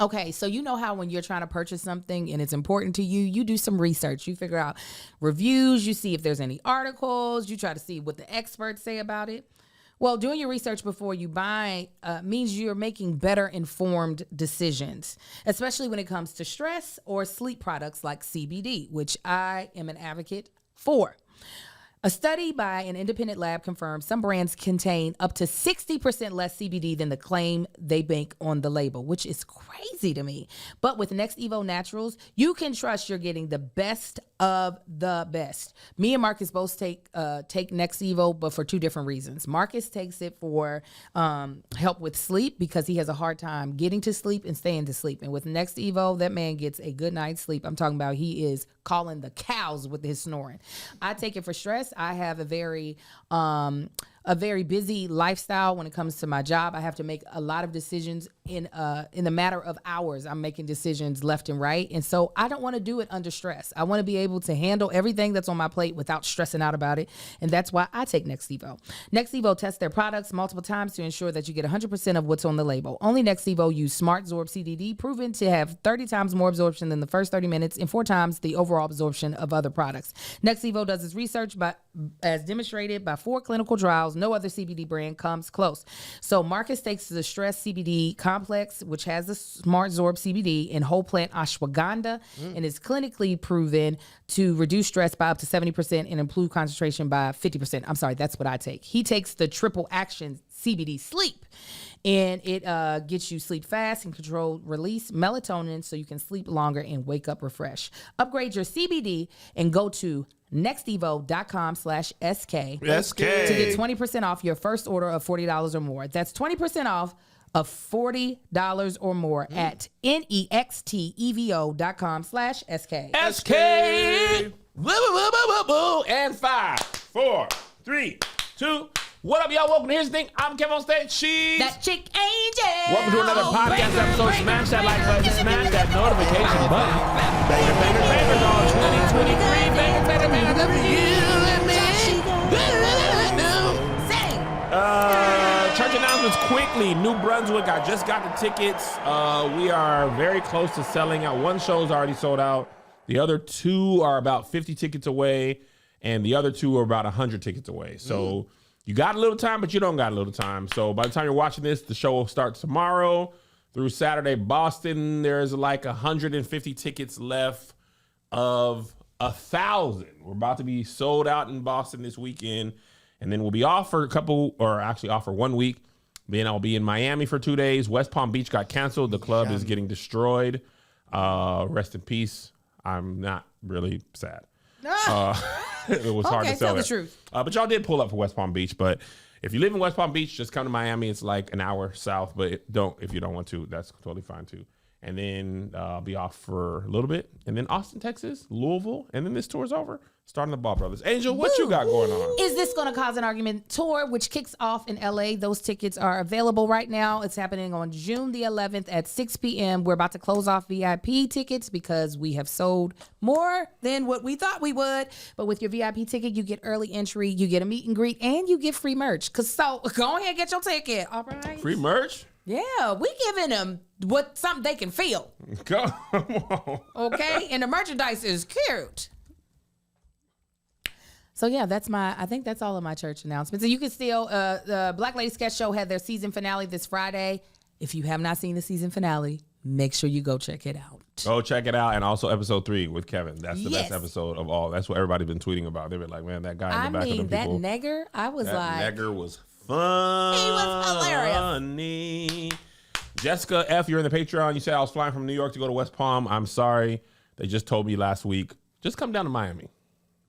Okay, so you know how when you're trying to purchase something and it's important to you, you do some research. You figure out reviews, you see if there's any articles, you try to see what the experts say about it. Well, doing your research before you buy means you're making better informed decisions, especially when it comes to stress or sleep products like CBD, which I am an advocate for. A study by an independent lab confirms some brands contain up to 60% less CBD than the claim they make on the label, which is crazy to me. But with Next Evo Naturals, you can trust you're getting the best of the best. Me and Marcus both take Next Evo, but for two different reasons. Marcus takes it for help with sleep because he has a hard time getting to sleep and staying to sleep. And with Next Evo, that man gets a good night's sleep. I'm talking about he is calling the cows with his snoring. I take it for stress. I have a very busy lifestyle when it comes to my job. I have to make a lot of decisions in the matter of hours. I'm making decisions left and right. And so I don't want to do it under stress. I want to be able to handle everything that's on my plate without stressing out about it. And that's why I take Next Evo. Next Evo tests their products multiple times to ensure that you get 100% of what's on the label. Only Next Evo use Smart Zorb CBD, proven to have 30 times more absorption than the first 30 minutes and 4 times the overall absorption of other products. Next Evo does its research as demonstrated by 4 clinical trials. No other CBD brand comes close. So Marcus takes the Stress CBD complex, which has the Smart Zorb CBD and whole plant ashwagandha, and is clinically proven to reduce stress by up to 70% and improve concentration by 50%. I'm sorry, that's what I take. He takes the triple action CBD sleep, and it gets you sleep fast and controlled release melatonin so you can sleep longer and wake up refreshed. Upgrade your CBD and go to nextevo.com/SK to get 20% off your first order of $40 or more. That's 20% off of $40 or more at nextevo.com/SK. SK. And 5, 4, 3, 2. What up, y'all? Welcome to Here's the Thing. I'm Kevin on stage. She's that chick Angel. Welcome to another podcast episode. Smash that like button. Smash that notification button. Banger, banger, bangers on 2023. Banger, banger, banger. That's for you and me. Sing. Church announcements quickly. New Brunswick. I just got the tickets. We are very close to selling out. One show's already sold out. The other 2 are about 50 tickets away, and the other 2 are about 100 tickets away. So you got a little time, but you don't got a little time. So by the time you're watching this, the show will start tomorrow through Saturday. Boston, there's like 150 tickets left of 1,000. We're about to be sold out in Boston this weekend. And then we'll be off for off for 1 week. Then I'll be in Miami for 2 days. West Palm Beach got canceled. The club is getting destroyed. Rest in peace. I'm not really sad. It was hard to sell tell it. the truth. But y'all did pull up for West Palm Beach. But if you live in West Palm Beach, just come to Miami. It's like an hour south. But if you don't want to, that's totally fine too. And then I'll be off for a little bit. And then Austin, Texas, Louisville. And then this tour's over. Starting the Ball Brothers. Angel, what you got going on? Is This Gonna Cause an Argument tour, which kicks off in LA. Those tickets are available right now. It's happening on June the 11th at 6 p.m. We're about to close off VIP tickets because we have sold more than what we thought we would. But with your VIP ticket, you get early entry, you get a meet and greet, and you get free merch. So go ahead and get your ticket. All right. Free merch? Yeah, we giving them something they can feel. Come on. Okay? And the merchandise is cute. So yeah, I think that's all of my church announcements. And you can still, the Black Lady Sketch Show had their season finale this Friday. If you have not seen the season finale, make sure you go check it out. Go check it out. And also episode 3 with Kevin. That's the best episode of all. That's what everybody's been tweeting about. They've been like, man, that guy in the back of the people. That nigger, I was like. That nigger was fun. He was hilarious. Jessica F., you're in the Patreon. You said I was flying from New York to go to West Palm. I'm sorry. They just told me last week, just come down to Miami.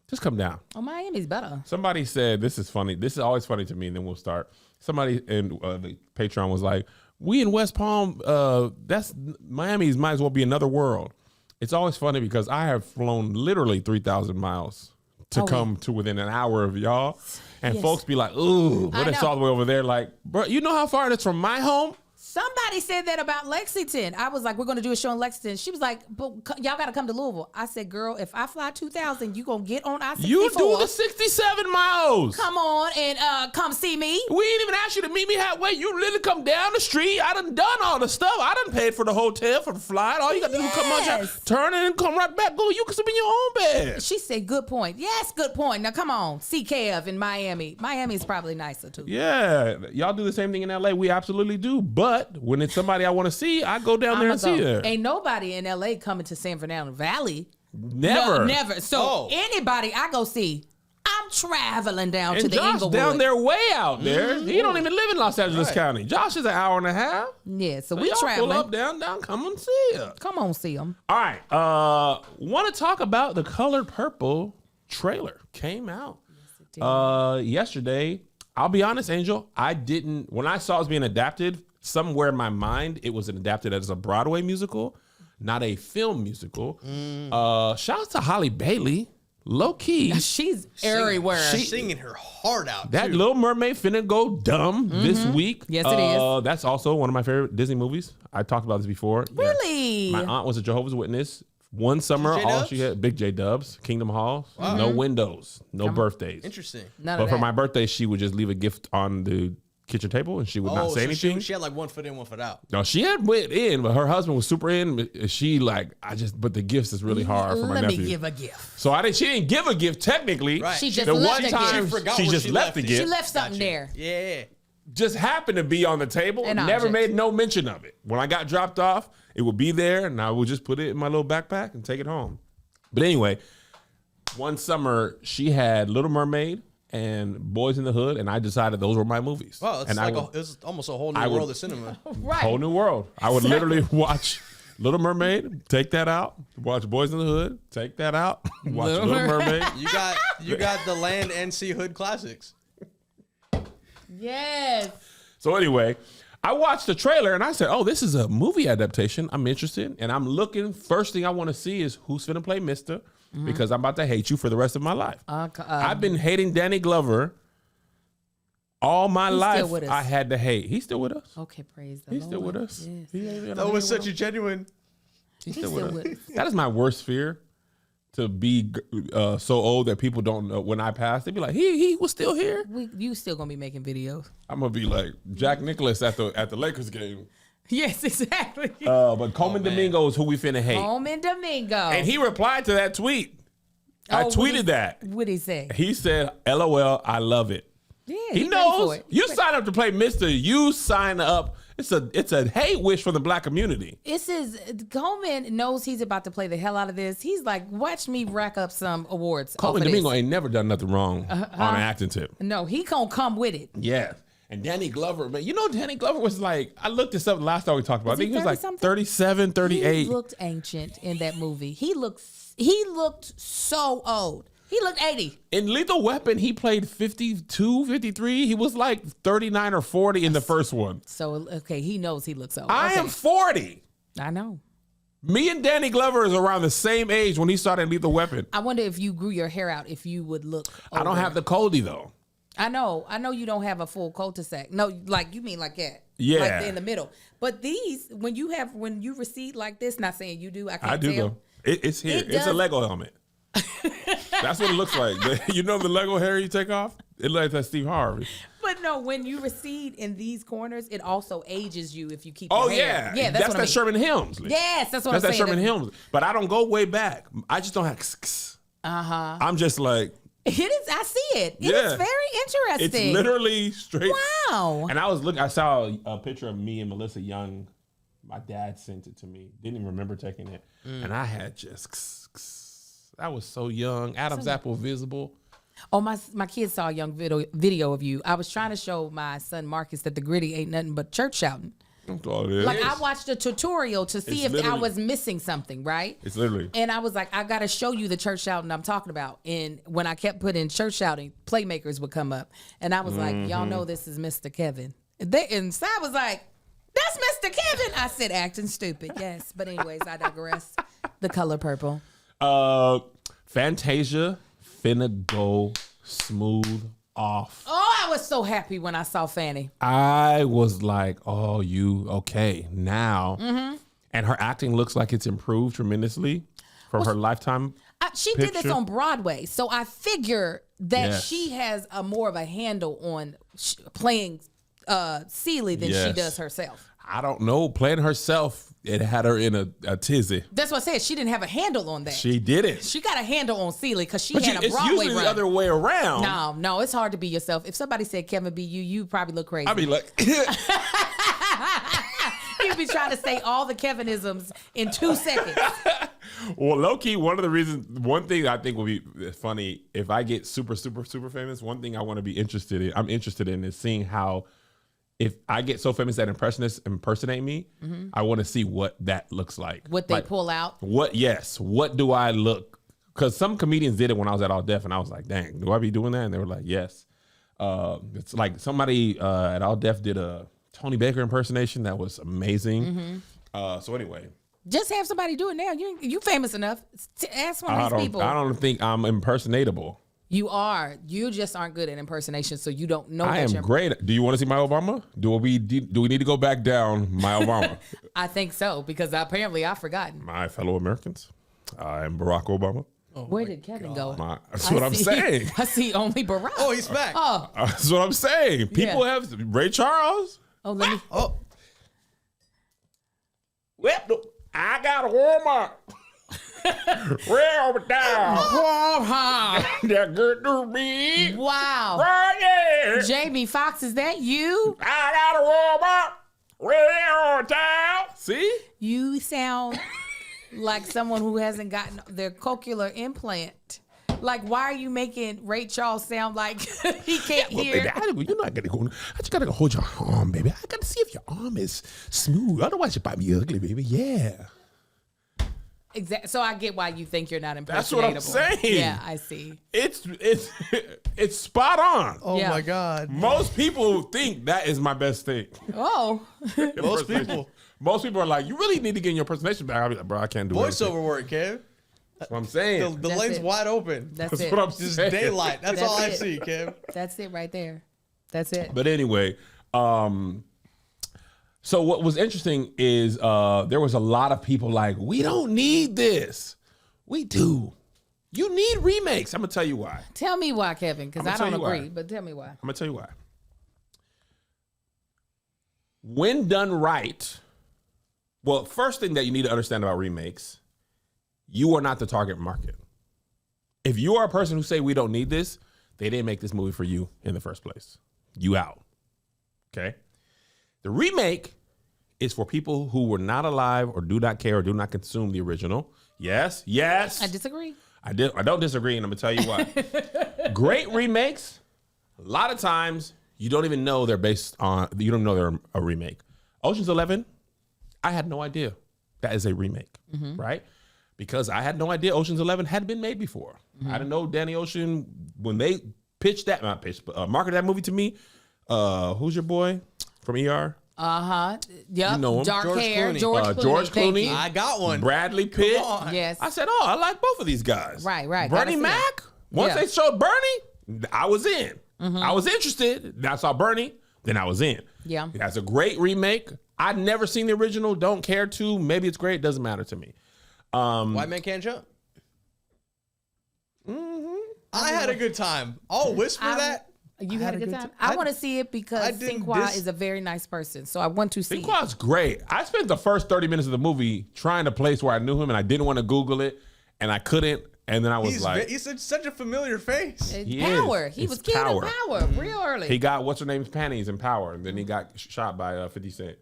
Just come down. Oh, Miami's better. Somebody said, this is funny. This is always funny to me, and then we'll start. Somebody in the Patreon was like, we in West Palm, Miami's might as well be another world. It's always funny because I have flown literally 3,000 miles to come to within an hour of y'all. And folks be like, ooh, but it's all the way over there. Like, bro, you know how far it is from my home? Somebody said that about Lexington. I was like, we're going to do a show in Lexington. She was like, but y'all got to come to Louisville. I said, girl, if I fly 2,000, you going to get on I-64. You do the 67 miles. Come on and come see me. We ain't even asked you to meet me halfway. You literally come down the street. I done all the stuff. I done paid for the hotel, for the flight. All you got to do is come on, turn in and come right back. Go. You can sleep in your own bed. She said, good point. Yes, good point. Now, come on. See Kev in Miami. Miami's probably nicer, too. Yeah. Y'all do the same thing in L.A. We absolutely do. But when it's somebody I want to see, I go down there and see her. Ain't nobody in L.A. coming to San Fernando Valley. Never. No, never. So anybody I go see, I'm traveling down to the Josh Inglewood. down there way out there. He don't even live in Los Angeles County. Josh is an hour and a half. Yeah, so we traveling. Pull up, down, come and see her. Come on, see him. All right. Want to talk about the Color Purple trailer. Came out yesterday. I'll be honest, Angel, when I saw it was being adapted, somewhere in my mind, it was adapted as a Broadway musical, not a film musical. Shout out to Holly Bailey. Low key. She's everywhere. She's singing her heart out. That Little Mermaid finna go dumb this week. Yes, it is. That's also one of my favorite Disney movies. I talked about this before. Really? My aunt was a Jehovah's Witness. One summer, all she had, Big J Dubs, Kingdom Hall, no windows, no birthdays. Interesting. But for my birthday, she would just leave a gift on the kitchen table and she would not say anything. She had like 1 foot in, 1 foot out. No, she had went in, but her husband was super in. She but the gifts is really hard for my nephew. Let me give a gift. So she didn't give a gift technically. Right. She just the left one a time gift. she just left the gift. She left something there. Yeah. Just happened to be on the table. An Never object. made no mention of it. When I got dropped off, it would be there and I would just put it in my little backpack and take it home. But anyway, one summer she had Little Mermaid and Boys in the Hood, and I decided those were my movies. Wow, it's it's almost a whole new world of cinema. Right. Whole new world. I would literally watch Little Mermaid, take that out. Watch Boys in the Hood, take that out. Watch Little Mermaid. You got the Land and Sea Hood classics. Yes. So anyway, I watched the trailer and I said, oh, this is a movie adaptation. I'm interested. And I'm looking, first thing I want to see is who's finna play Mister, because I'm about to hate you for the rest of my life. I've been hating Danny Glover all my life. I had to hate. He's still with us. Okay, praise the He's Lord. still with us. Yes. That was such a genuine. He's still with us. That is my worst fear, to be so old that people don't know when I pass. They be like, he was still here. You still gonna be making videos? I'm gonna be like Jack Nicklaus at the Lakers game. Yes, exactly. But Coleman Domingo is who we finna hate. Coleman Domingo. And he replied to that tweet. I tweeted that. What'd he say? He said, LOL, I love it. Yeah, he knows. You sign up to play Mister. You sign up. It's a hate wish from the black community. Coleman knows he's about to play the hell out of this. He's like, watch me rack up some awards. Coleman Domingo ain't never done nothing wrong on an acting tip. No, he gonna come with it. Yeah. And Danny Glover, man, Danny Glover was like, I looked this up last time we talked about it. I think he was like 37, 38. He looked ancient in that movie. He looked so old. He looked 80. In Lethal Weapon, he played 52, 53. He was like 39 or 40 in the first one. So, okay, he knows he looks old. I am 40. I know. Me and Danny Glover is around the same age when he started Lethal Weapon. I wonder if you grew your hair out, if you would look older. I don't have the Cody, though. I know you don't have a full cul-de-sac. No, like you mean like that. Yeah. Like in the middle. But these, when you recede like this, not saying you do, I can't tell. Though. It's here. It's a Lego helmet. That's what it looks like. You know the Lego hair you take off? It looks like that Steve Harvey. But no, when you recede in these corners, it also ages you if you keep your hair. Yeah, that's what I mean. Sherman Hemsley. Yes, that's what I'm saying. That's that Sherman Hemsley. But I don't go way back. I just don't have I'm just like... It is. I see it. It is very interesting. It's literally straight. Wow. And I saw a picture of me and Melissa Young. My dad sent it to me. Didn't even remember taking it. And I had I was so young. Adam's apple visible. Oh, my kids saw a young video of you. I was trying to show my son Marcus that the gritty ain't nothing but church shouting. That's all it is. Like I watched a tutorial to see if I was missing something, right? It's literally. And I was like, I got to show you the church shouting I'm talking about. And when I kept putting church shouting, playmakers would come up. And I was like, y'all know this is Mr. Kevin. And Sai was like, that's Mr. Kevin. I said, acting stupid. Yes. But anyways, I digress. The Color Purple. Fantasia finna go smooth off. Oh, I was so happy when I saw Fanny. I was like, oh, you okay now. And her acting looks like it's improved tremendously from her Lifetime. She did this on Broadway, so I figure that Yes. she has a more of a handle on playing Celie than she does herself. I don't know. Playing herself, it had her in a tizzy. That's what I said. She didn't have a handle on that. She did it. She got a handle on Celie because she But had a it's Broadway usually run. the other way around. No, it's hard to be yourself. If somebody said Kevin be you, you probably look crazy. I'd be like, You'd be trying to say all the Kevinisms in 2 seconds. well, low key, one thing I think will be funny if I get super, super, super famous. One thing I'm interested in is seeing how, if I get so famous that impressionists impersonate me, I want to see what that looks like. What they pull out. What do I look? Because some comedians did it when I was at All Def, and I was like, dang, do I be doing that? And they were like, yes. It's like somebody at All Def did a Tony Baker impersonation that was amazing. So anyway. Just have somebody do it now. You famous enough. Ask one of these people. I don't think I'm impersonatable. You are. You just aren't good at impersonation, so you don't know. I am great. Do you want to see my Obama? Do we need to go back down my Obama? I think so, because apparently I've forgotten. My fellow Americans, I am Barack Obama. Where did Kevin go? That's what I'm saying. I see only Barack. Oh, he's back. Oh, That's what I'm saying. People have Ray Charles. let me. Oh, Well, I got a Walmart. Way over down. They're good to me. Wow. Right there. Jamie Foxx, is that you? I got a Walmart. Way over town. See? You sound like someone who hasn't gotten their cochlear implant. Like, why are you making Ray Charles sound like he can't hear? Baby, you're not gonna go. I just gotta hold your arm, baby. I gotta see if your arm is smooth. Otherwise, you might be ugly, baby. Yeah. Exactly. So I get why you think you're not That's impersonatable. what I'm saying. Yeah, I see. It's spot on. oh Yeah. my God. Most people think that is my best thing. Oh, Most people. Most people are like, you really need to get in your impersonation back. I'll be like, bro, I can't do everything. Voiceover work, Kev. That's what I'm saying. The That's lane's it. wide open. that's it. what I'm Just saying. daylight. That's That's all I it. see, Kev. That's it right there. That's it. But anyway, so what was interesting is there was a lot of people like, we don't need this. We do. You need remakes. I'm going to tell you why. Tell me why, Kevin, because I'ma I tell don't you agree. why. But tell me why. I'm going to tell you why. When done right, well, first thing that you need to understand about remakes, you are not the target market. If you are a person who say we don't need this, they didn't make this movie for you in the first place. You out. Okay? The remake is for people who were not alive or do not care or do not consume the original. Yes. I disagree. I don't disagree, and I'm gonna tell you why. Great remakes, a lot of times you don't even know they're based on. You don't know they're a remake. Ocean's 11, I had no idea that is a remake, right? Because I had no idea Ocean's 11 had been made before. I didn't know Danny Ocean when they marketed that movie to me. Who's your boy from ER? Yep. You know him. Dark George hair. Clooney. George Clooney. Thank Clooney. you. I got one. Bradley Pitt. Come on. Yes. I said, oh, I like both of these guys. Right. Gotta Bernie see Mac. it. Once Yeah. they showed Bernie, I was in. I was interested. Then I saw Bernie. Then I was in. Yeah. That's a great remake. I'd never seen the original. Don't care to. Maybe it's great. Doesn't matter to me. White Man Can't Jump. I had a good time. I'll whisper that. You had a good time? I want to see it because didn't Sinqua dis- is a very nice person. So I want to see it. Sinqua's great. I spent the first 30 minutes of the movie trying to place where I knew him, and I didn't want to Google it, and I couldn't. And then I was like, He's such a familiar face. He Power. is. He It's was killed Power. in Power real early. he got what's her name's panties in Power, and then he got shot by 50 Cent.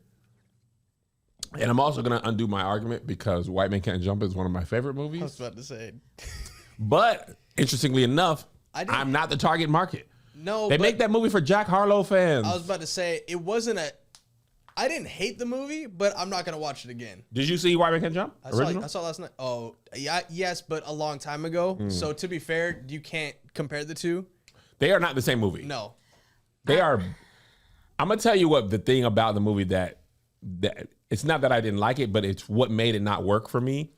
And I'm also gonna undo my argument because White Man Can't Jump is one of my favorite I was movies. about to say. But interestingly enough, I didn't- I'm not the target market. No, They but make that movie for Jack Harlow fans. I was about to say it wasn't a. I didn't hate the movie, but I'm not gonna watch it again. Did you see White Man Can't Jump? I Original? saw last night. Oh, yeah, yes, but a long time ago. Hmm. So to be fair, you can't compare the two. They are not the same movie. No. They are. I'm gonna tell you what the thing about the movie that it's not that I didn't like it, but it's what made it not work for me.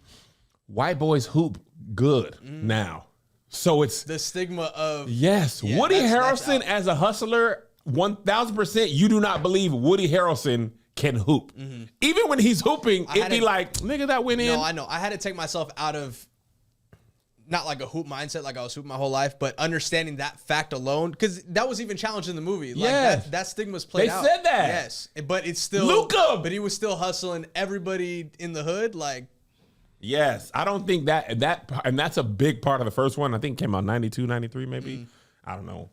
White boys hoop good now. So it's The stigma of yes, Woody that's Harrelson out. as a hustler, 1,000%. You do not believe Woody Harrelson can hoop. Even when he's hooping, it'd be like, nigga, that went in. No, I know. I had to take myself out of not like a hoop mindset, like I was hooping my whole life, but understanding that fact alone, because that was even challenged in the movie. Like Yes. that stigma's played They out. said that. Yes, but it's still Luka! But he was still hustling everybody in the hood. Like Yes, I don't think that, and that's a big part of the first one. I think it came out 92, 93 maybe. I don't know.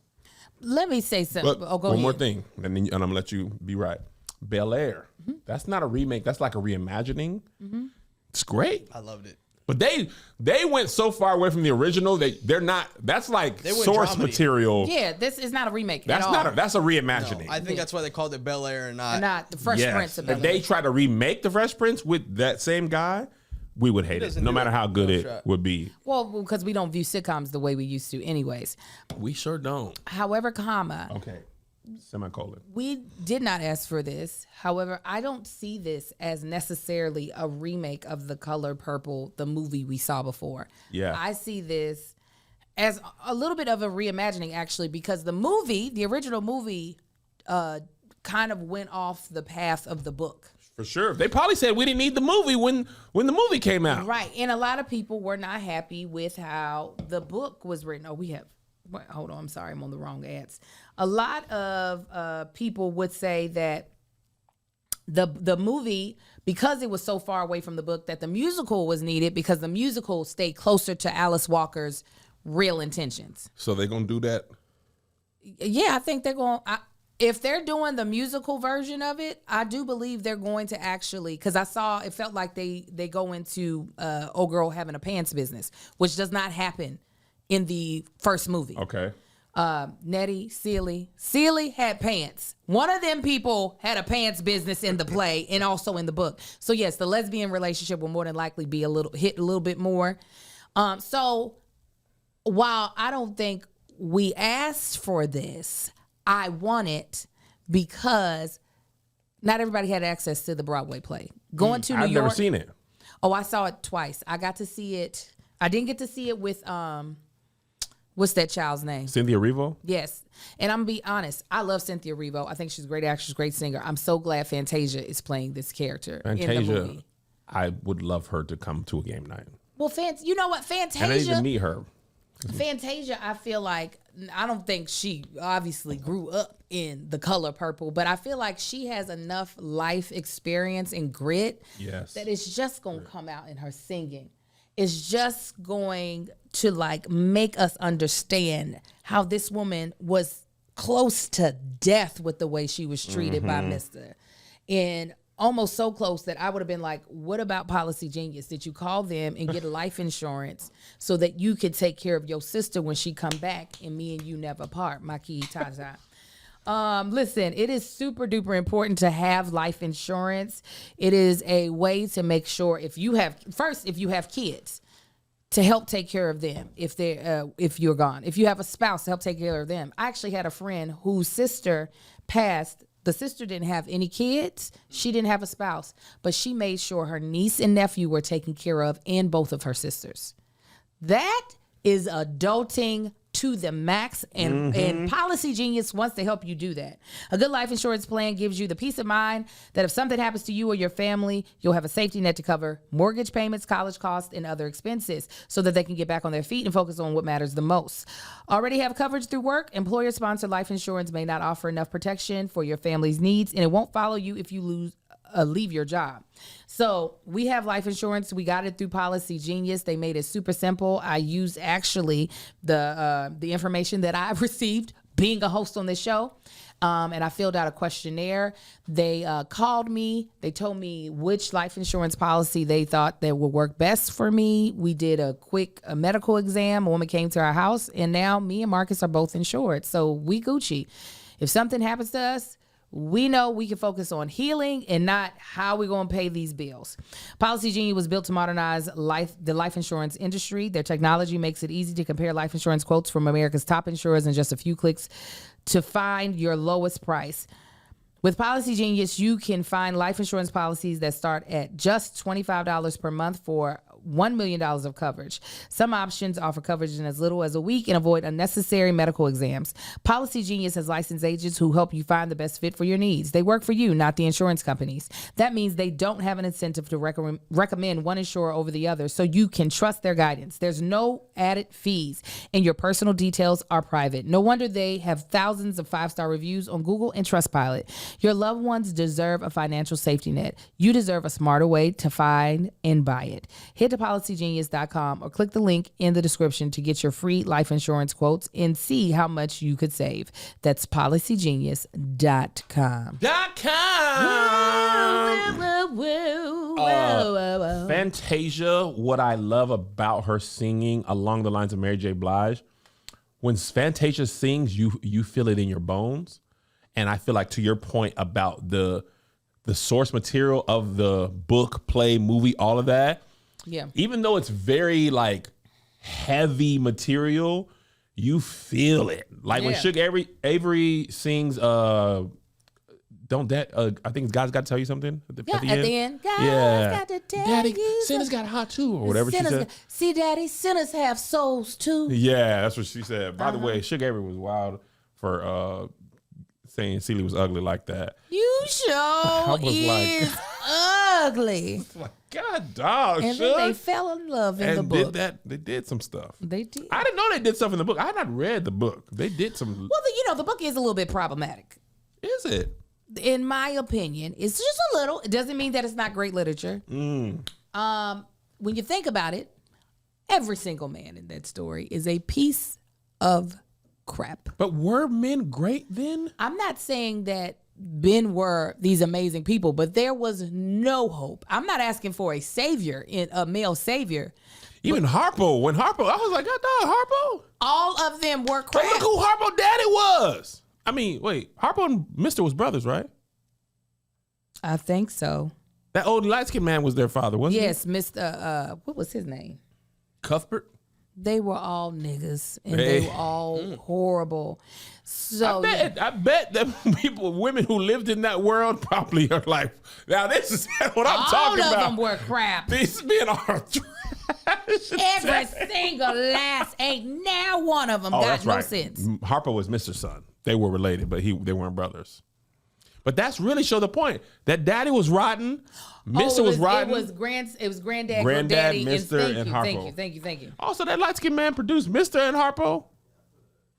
Let me say something. But Go one ahead. more thing, and I'm going to let you be right. Bel Air. That's not a remake. That's like a reimagining. It's great. I loved it. But they went so far away from the original. They're not. That's like went source dramedy. material. Yeah, this is not a remake. That's at all. not. That's a No, reimagining. I think that's why they called it Bel Air and not. Not the Fresh Prince of If Bel-Air. they try to remake the Fresh Prince with that same guy, we would hate it. doesn't No do matter it. how good No it shot. would be. Well, because we don't view sitcoms the way we used to, anyways. We sure don't. However, comma, Okay. Semicolon. we did not ask for this. However, I don't see this as necessarily a remake of The Color Purple, the movie we saw before. Yeah. I see this as a little bit of a reimagining, actually, because the original movie, kind of went off the path of the book. For sure. They probably said we didn't need the movie when the movie came out. Right. And a lot of people were not happy with how the book was written. Oh, hold on. I'm sorry. I'm on the wrong ads. A lot of people would say that the movie, because it was so far away from the book, that the musical was needed because the musical stayed closer to Alice Walker's real intentions. So they're going to do that? Yeah, I think they're going. If they're doing the musical version of it, I do believe they're going to actually, because it felt like they go into old girl having a pants business, which does not happen in the first movie. Okay. Nettie, Celie had pants. One of them people had a pants business in the play and also in the book. So yes, the lesbian relationship will more than likely be hit a little bit more. So while I don't think we asked for this, I want it because not everybody had access to the Broadway play. Going to New York. I've never seen it. Oh, I saw it twice. I got to see it. I didn't get to see it with what's that child's name? Cynthia Erivo? Yes. And I'm gonna be honest, I love Cynthia Erivo. I think she's a great actress, great singer. I'm so glad Fantasia is playing this character in the Fantasia. movie. I would love her to come to a game night. Well, you know what? And I need to meet her. Fantasia, I feel like, I don't think she obviously grew up in The Color Purple, but I feel like she has enough life experience and grit Yes. that it's just going to come out in her singing. It's just going to like make us understand how this woman was close to death with the way she was treated by Mr. And almost so close that I would have been like, what about Policy Genius? Did you call them and get life insurance so that you could take care of your sister when she come back and me and you never part? Maki Tata. Listen, it is super duper important to have life insurance. It is a way to make sure if you have kids, to help take care of them if you're gone. If you have a spouse, to help take care of them. I actually had a friend whose sister passed. The sister didn't have any kids. She didn't have a spouse, but she made sure her niece and nephew were taken care of and both of her sisters. That is adulting to the max, and Policy Genius wants to help you do that. A good life insurance plan gives you the peace of mind that if something happens to you or your family, you'll have a safety net to cover mortgage payments, college costs, and other expenses so that they can get back on their feet and focus on what matters the most. Already have coverage through work? Employer-sponsored life insurance may not offer enough protection for your family's needs, and it won't follow you if you leave your job. So we have life insurance. We got it through Policy Genius. They made it super simple. I used actually the information that I received being a host on this show. And I filled out a questionnaire. They called me. They told me which life insurance policy they thought that would work best for me. We did a quick medical exam. A woman came to our house, and now me and Marcus are both insured. So we Gucci. If something happens to us, we know we can focus on healing and not how we're going to pay these bills. Policy Genius was built to modernize the life insurance industry. Their technology makes it easy to compare life insurance quotes from America's top insurers in just a few clicks to find your lowest price. With Policy Genius, you can find life insurance policies that start at just $25 per month for $1 million of coverage. Some options offer coverage in as little as a week and avoid unnecessary medical exams. Policy Genius has licensed agents who help you find the best fit for your needs. They work for you, not the insurance companies. That means they don't have an incentive to recommend one insurer over the other, so you can trust their guidance. There's no added fees, and your personal details are private. No wonder they have thousands of 5-star reviews on Google and Trustpilot. Your loved ones deserve a financial safety net. You deserve a smarter way to find and buy it. Head to policygenius.com or click the link in the description to get your free life insurance quotes and see how much you could save. That's policygenius.com. Fantasia, what I love about her singing along the lines of Mary J. Blige, when Fantasia sings, you feel it in your bones. And I feel like, to your point about the source material of the book, play, movie, all of that, yeah, even though it's very like heavy material, you feel it. Like when Suge Avery sings Don't that? I think God's got to tell you something at the end. God's got to tell Daddy, you. sinners got hot too, or whatever she said. See, Daddy, sinners have souls too. Yeah, that's what she said. By the way, Suge Avery was wild for saying Celie was ugly like that. You sure is ugly. Like, God, dog. And then they fell in love in the book. They did some stuff. They did. I didn't know they did stuff in the book. I had not read the book. They did some. Well, the book is a little bit problematic. Is it? In my opinion, it's just a little. It doesn't mean that it's not great literature. When you think about it, every single man in that story is a piece of crap. But were men great then? I'm not saying that men were these amazing people, but there was no hope. I'm not asking for a savior, a male savior. Even Harpo, I was like, God, dog, Harpo. All of them were crap. But look who Harpo daddy was. I mean, wait, Harpo and Mister was brothers, right? I think so. That old light-skinned man was their father, wasn't he? Yes, Mr. What was his name? Cuthbert? They were all niggas, and they were all horrible. So I bet that women who lived in that world probably are like, now this is what I'm talking about. All of them were crap. These men are Every single last ain't now one of them got no sense. Harpo was Mr. Son. They were related, but they weren't brothers. But that's really show the point. That daddy was rotten. Mr. was rotten. It was granddad, daddy, Mr. and Harpo. Thank you. Also, that light-skinned man produced Mr. and Harpo.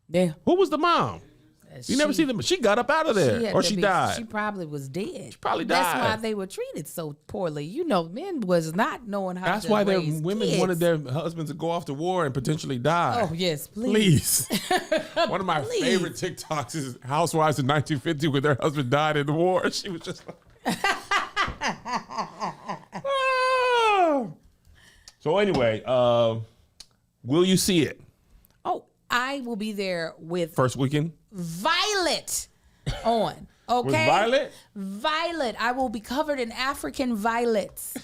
Yeah. Who was the mom? You never see them. She got up out of there, or she died. She probably was dead. She probably died. That's why they were treated so poorly. You know, men was not knowing how. That's to why raise women kids. wanted their husbands to go off to war and potentially die. Oh yes, please. One of my favorite TikToks is housewives in 1950 when their husband died in the war. She was just like, oh. So anyway, will you see it? Oh, I will be there with First weekend. Violet on. Okay. With Violet? Violet. I will be covered in African violets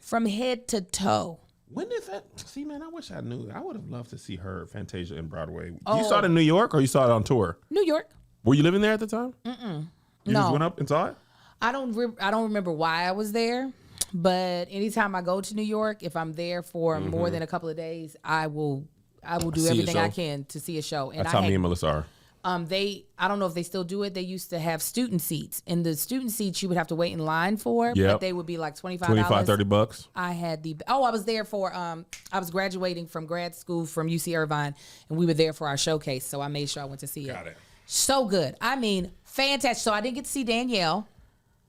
from head to toe. When is that? See, man, I wish I knew. I would have loved to see her Fantasia in Broadway. You saw it in New York, or you saw it on tour? New York. Were you living there at the time? You just went up and saw it? I don't remember why I was there, but anytime I go to New York, if I'm there for more than a couple of days, I will do everything I can to see a show. And that's how me and Melissa are. I don't know if they still do it. They used to have student seats, and the student seats you would have to wait in line for, but they would be like $25. $30. I had I was there for, I was graduating from grad school from UC Irvine, and we were there for our showcase, so I made sure I went to see it. Got it. So good. I mean, fantastic. So I didn't get to see Danielle.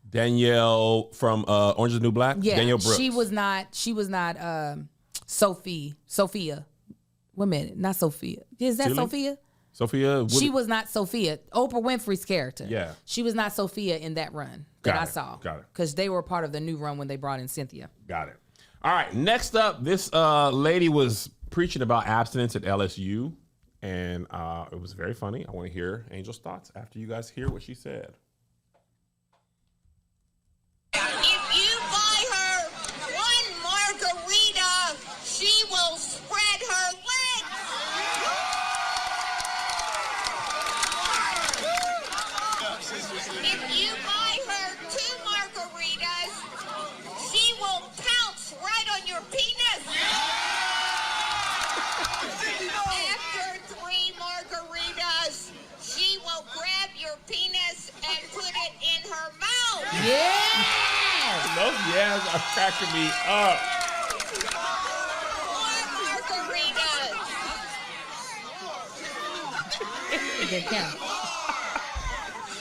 Danielle from Orange is the New Black? Yeah. Danielle Brooks. She was not Sophia. Wait a minute. Not Sophia. Is that Julie? Sophia? Sophia? She was not Sophia. Oprah Winfrey's character. Yeah. She was not Sophia in that run that I saw. Got it. Because they were part of the new run when they brought in Cynthia. Got it. All right. Next up, this lady was preaching about abstinence at LSU, and it was very funny. I want to hear Angel's thoughts after you guys hear what she said. If you buy her one margarita, she will spread her legs. If you buy her 2 margaritas, she will pounce right on your penis. are cracking me up. Good count.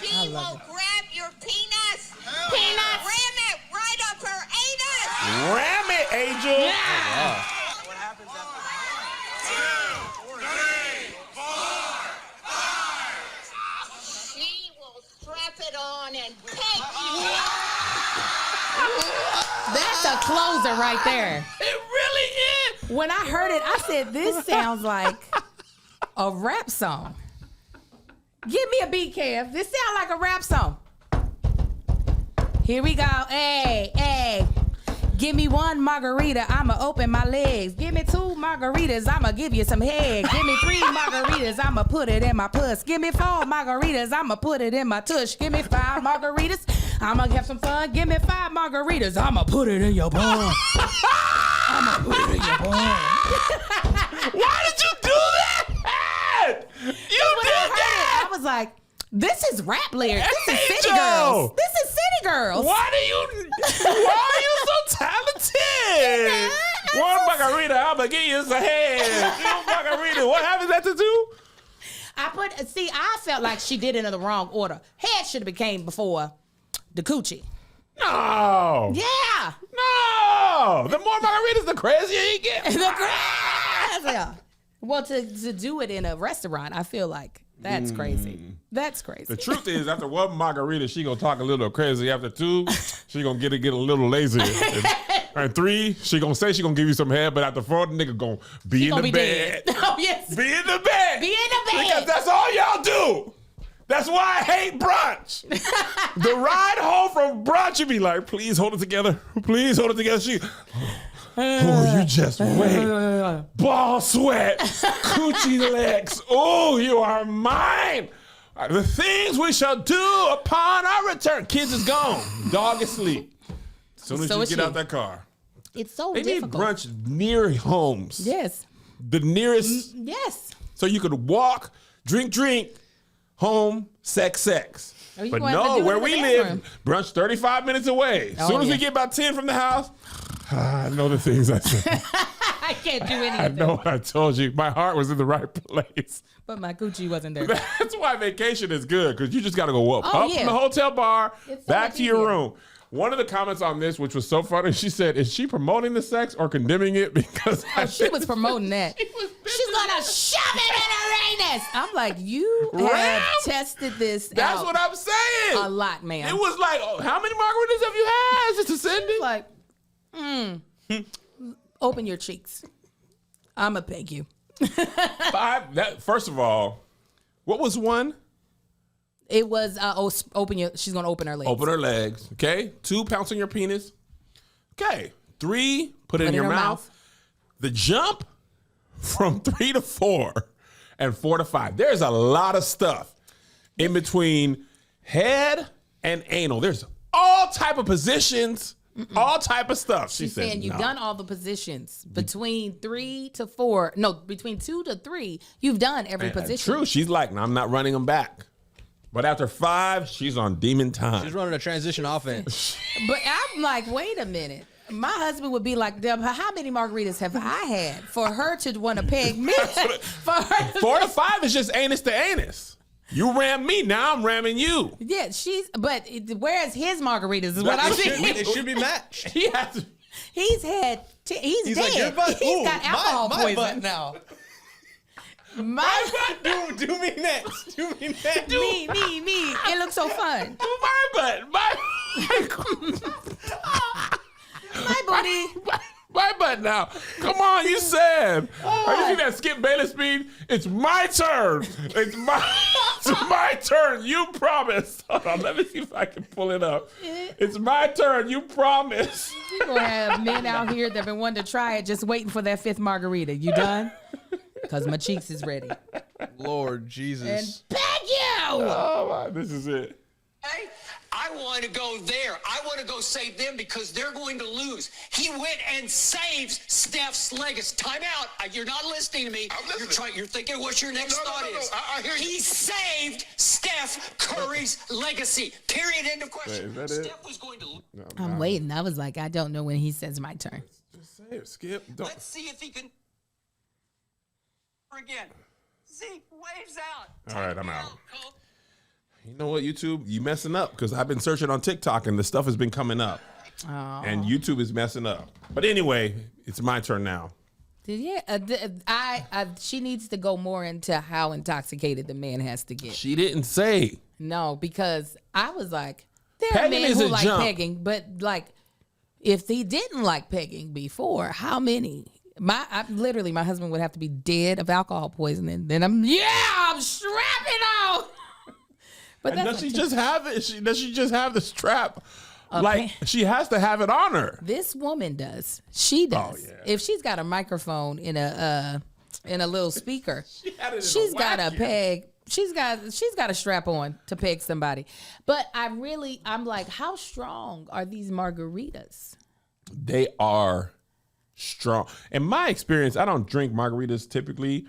She I will love it. grab your penis. Penis. Ram it right up her anus. Ram it, Angel. Yeah. What happens after She will strap it on and peg you. That's a closer right there. It really is. When I heard it, I said, this sounds like a rap song. Give me a beat, Kev. This sounds like a rap song. Here we go. Hey, hey. Give me one margarita, I'ma open my legs. Give me 2 margaritas, I'ma give you some head. Give me 3 margaritas, I'ma put it in my puss. Give me 4 margaritas, I'ma put it in my tush. Give me 5 margaritas, I'ma have some fun. Give me 5 margaritas, I'ma put it in your bum. I'ma put it in your bum. Why did you do that? You When did I heard that. it, I was like, this is rap lyrics. This is City Angel! Girls. This is City Girls. Why are you so talented? One margarita, I'ma give you some head. 2 margarita. What happens after 2? I felt like she did it in the wrong order. Head should have became before the coochie. No. Yeah. No. The more margaritas, the crazier you get. The grass. Yeah. Well, to do it in a restaurant, I feel like that's crazy. That's crazy. The truth is, after 1 margarita, she gonna talk a little crazy. After 2, she gonna get a little lazy. And 3, she gonna say she gonna give you some head, but after 4, the nigga gonna be in the bed. Oh, yes. Be in the bed. Be in the bed. Because that's all y'all do. That's why I hate brunch. The ride home from brunch, you be like, please hold it together. Please hold it together. She, oh, you just wait. Ball sweat. Coochie legs. Oh, you are mine. The things we shall do upon our return. Kids is gone. Dog is asleep. As soon as So you is get she. out that car. It's so They difficult. need brunch near homes. Yes. The nearest. Yes. So you could walk, drink, home, sex. Oh, you But gonna have to no, do it where in the we bathroom. live, brunch 35 minutes away. As Oh, soon as yeah. we get about 10 from the house, I know the things I said. I can't do I anything. know what I told you. My heart was in the right place. But my coochie wasn't there. That's why vacation is good, because you just got to go up Oh, yeah. from the hotel bar, It's so back much to your easier. room. One of the comments on this, which was so funny, she said, is she promoting the sex or condemning it? Because Oh, she was promoting that. She's gonna shove it in her anus. I'm like, you have Ram? tested this That's out what I'm saying. a lot, man. It was like, oh, how many margaritas have you had, Sister Cindy? like, open your cheeks. I'ma peg you. 5. First of all, what was 1? It was open your. She's gonna open her legs. Open her legs. Okay. 2, pounce on your penis. Okay. 3, put it in your her mouth. The jump from 3 to 4 and 4 to 5. There's a lot of stuff in between head and anal. There's all type of positions, all type of stuff. She's says saying you've no. done all the positions between 3 to 4. No, between 2 to 3. You've done every position. True. She's like, no, I'm not running them back. But after 5, she's on demon time. She's running a transition offense. But I'm like, wait a minute. My husband would be like, Deb, how many margaritas have I had for her to want to peg me? For her to 4 to 5 is just anus to anus. You ram me, now I'm ramming you. Yeah, where's his margaritas is what I'm saying. It should be matched. He has to. He's dead. Like, your butt, He's got alcohol my butt poison. now. My do me next. Do me next. me. It looks so fun. My butt. My booty. My butt now. Come on, you said. Are you see that Skip Bayless speed? It's my turn. It's my turn. You promised. Hold on, let me see if I can pull it up. It's my turn. You promised. You're going to have men out here that have been wanting to try it just waiting for that 5th margarita. You done? Because my cheeks is ready. Lord Jesus. And peg you! Oh, my, this is it. I want to go there. I want to go save them because they're going to lose. He went and saves Steph's legacy. Time out. You're not listening to me. You're thinking what your next thought is. I hear you. He saved Steph Curry's legacy. Period. End of question. Wait, is that it? Steph was going to lose. I'm waiting. I was like, I don't know when he says my turn. Just say it, Skip. Don't. Let's see if he can. Again. See, waves out. All right, I'm out. Coach. You know what, YouTube? You messing up because I've been searching on TikTok and the stuff has been coming up. Oh. And YouTube is messing up. But anyway, it's my turn now. She needs to go more into how intoxicated the man has to get. She didn't say. No, because I was like, there are Pegging men is who a like jump. pegging, but like, if he didn't like pegging before, how many? My husband would have to be dead of alcohol poisoning. Then I'm strapping on. But And does she just have it? Does she just have the strap? Like, Okay. she has to have it on her. This woman does. She does. Oh, yeah. If she's got a microphone in a little speaker, She's got a peg. She's got a strap on to peg somebody. But I'm like, how strong are these margaritas? They are strong. In my experience, I don't drink margaritas typically,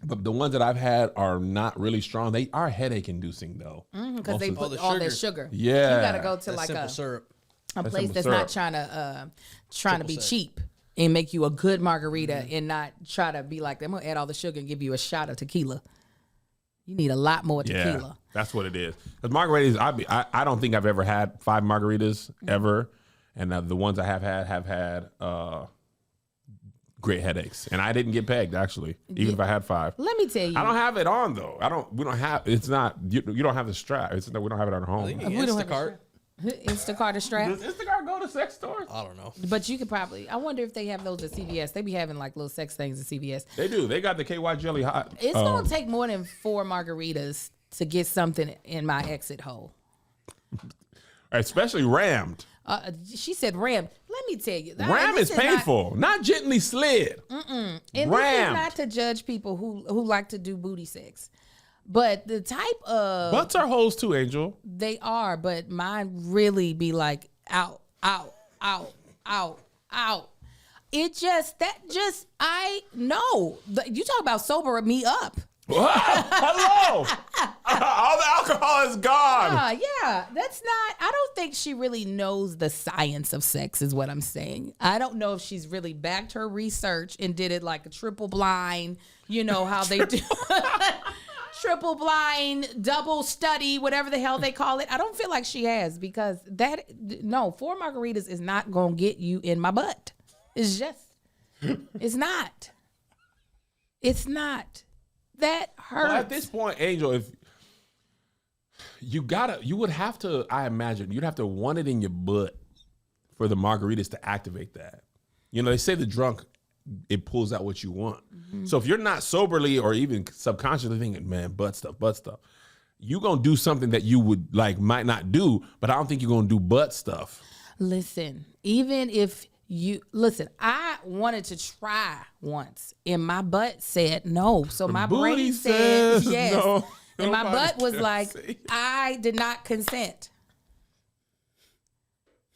but the ones that I've had are not really strong. They are headache inducing though. Because they put the all their sugar. sugar. Yeah. You got to go to That's like simple a syrup. place simple that's syrup. not trying to be cheap and make you a good margarita and not try to be like, I'm going to add all the sugar and give you a shot of tequila. You need a lot more Yeah, tequila. that's what it is. Because margaritas, I don't think I've ever had 5 margaritas ever, and the ones I have had great headaches, and I didn't get pegged actually, even if I had 5. Let me tell you. I don't have it on though. We don't have. It's not. You don't have the strap. We don't have it on our home. You Does can We don't have Instacart. Instacart a strap. Instacart go to sex stores? I don't know. But you could probably, I wonder if they have those at CVS. They be having like little sex things at CVS. They do. They got the KY jelly hot. It's going to take more than 4 margaritas to get something in my exit hole. Especially rammed. She said ram. Let me tell you. Ram is painful, not gently slid. And this is Rammed. not to judge people who like to do booty sex. But the type of Butts are holes too, Angel. they are, but mine really be like out, out, out, out, out. I know. You talk about sober me up. Hello. All the alcohol is gone. Yeah, that's not, I don't think she really knows the science of sex is what I'm saying. I don't know if she's really backed her research and did it like a triple blind, you know how they do. Triple blind, double study, whatever the hell they call it. I don't feel like she has because 4 margaritas is not going to get you in my butt. It's not. It's not. That hurts. Well, at this point, Angel, if you would have to, I imagine, you'd have to want it in your butt for the margaritas to activate that. You know, they say the drunk, it pulls out what you want. Mm-hmm. So if you're not soberly or even subconsciously thinking, man, butt stuff, you're going to do something that you would might not do, but I don't think you're going to do butt stuff. Listen, I wanted to try once and my butt said no. So my brain said yes. No. And my Nobody butt was can like, say. I did not consent.